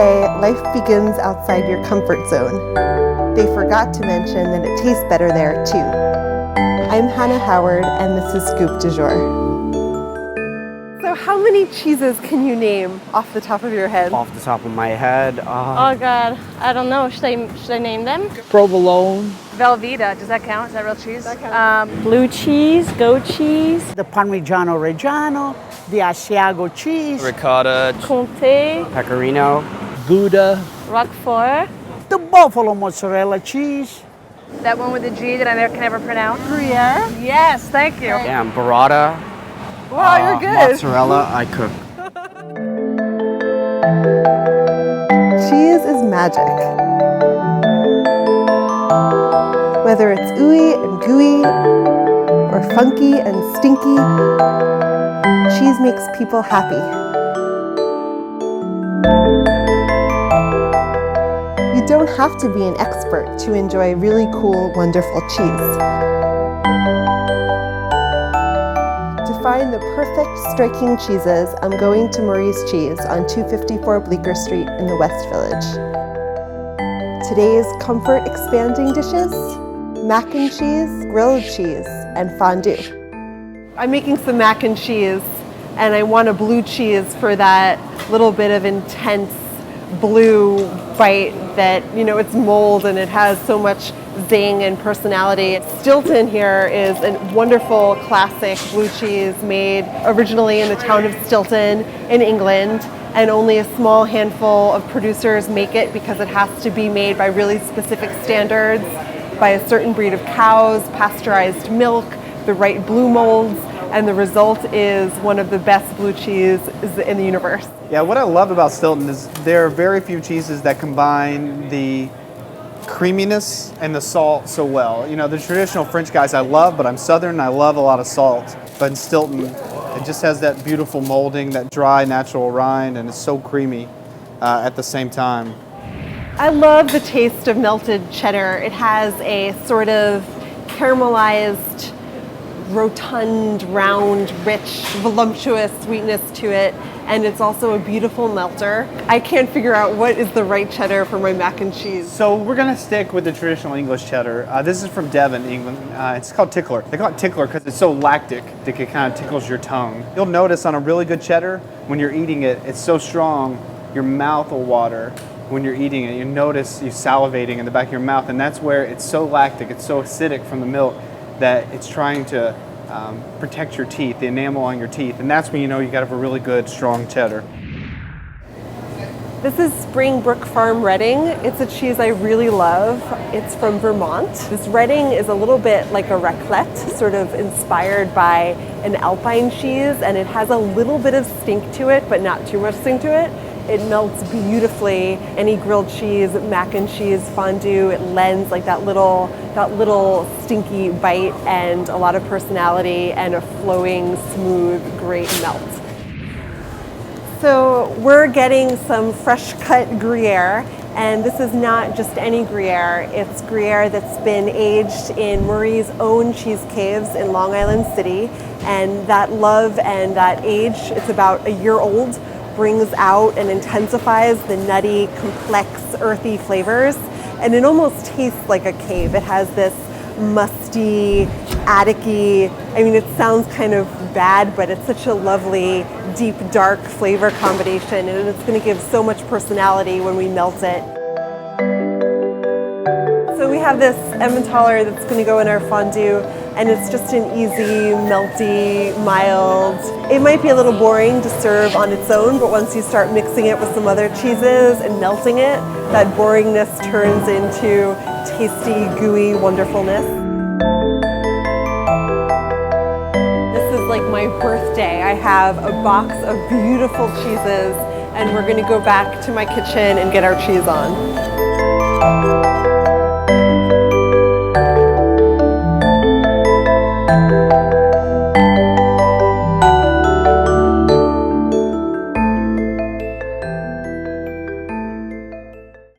say life begins outside your comfort zone. They forgot to mention that it tastes better there too. I'm Hannah Howard, and this is Scoop du Jour. So how many cheeses can you name off the top of your head? Off the top of my head, oh God, I don't know. Should I name them? provolone, Velveeta, does that count? Is that real cheese? That counts. Blue cheese, goat cheese, the Parmigiano Reggiano, the Asiago cheese, ricotta, Comté, pecorino, Gouda, Roquefort. the buffalo mozzarella cheese, That one with the G that I can never pronounce? Gruyere, Yes, thank you. damn, burrata, Wow, you're good. mozzarella, I cook. Cheese is magic. Whether it's ooey and gooey, or funky and stinky, cheese makes people happy. You don't have to be an expert to enjoy really cool, wonderful cheese. To find the perfect striking cheeses, I'm going to Marie's Cheese on 254 Bleecker Street in the West Village. Today's comfort expanding dishes: mac and cheese, grilled cheese, and fondue. I'm making some mac and cheese, and I want a blue cheese for that little bit of intense blue bite that, you know, it's mold and it has so much zing and personality. Stilton here is a wonderful classic blue cheese made originally in the town of Stilton in England, and only a small handful of producers make it because it has to be made by really specific standards, by a certain breed of cows, pasteurized milk, the right blue molds, and the result is one of the best blue cheese in the universe. Yeah, what I love about Stilton is there are very few cheeses that combine the creaminess and the salt so well. You know, the traditional French guys I love, but I'm Southern and I love a lot of salt. But in Stilton, it just has that beautiful molding, that dry, natural rind, and it's so creamy at the same time. I love the taste of melted cheddar. It has a sort of caramelized, rotund, round, rich, voluptuous sweetness to it, and it's also a beautiful melter. I can't figure out what is the right cheddar for my mac and cheese. So we're gonna stick with the traditional English cheddar. This is from Devon, England. It's called Tickler. They call it Tickler because it's so lactic that it kind of tickles your tongue. You'll notice on a really good cheddar, when you're eating it, it's so strong, your mouth will water. When you're eating it, you notice you salivating in the back of your mouth, and that's where it's so lactic, it's so acidic from the milk that it's trying to protect your teeth, the enamel on your teeth, and that's when you know you got to have a really good, strong cheddar. This is Springbrook Farm Redding. It's a cheese I really love. It's from Vermont. This Redding is a little bit like a raclette, sort of inspired by an Alpine cheese, and it has a little bit of stink to it, but not too much stink to it. It melts beautifully. Any grilled cheese, mac and cheese, fondue, it lends like that little stinky bite and a lot of personality and a flowing, smooth, great melt. So we're getting some fresh cut Gruyere, and this is not just any Gruyere. It's Gruyere that's been aged in Marie's own cheese caves in Long Island City, and that love and that age, it's about a year old, brings out and intensifies the nutty, complex, earthy flavors, and it almost tastes like a cave. It has this musty, attic-y, I mean, it sounds kind of bad, but it's such a lovely, deep, dark flavor combination, and it's going to give so much personality when we melt it. So we have this Emmentaler that's going to go in our fondue, and it's just an easy, melty, mild. It might be a little boring to serve on its own, but once you start mixing it with some other cheeses and melting it, that boringness turns into tasty, gooey wonderfulness. This is like my birthday. I have a box of beautiful cheeses, and we're gonna go back to my kitchen and get our cheese on.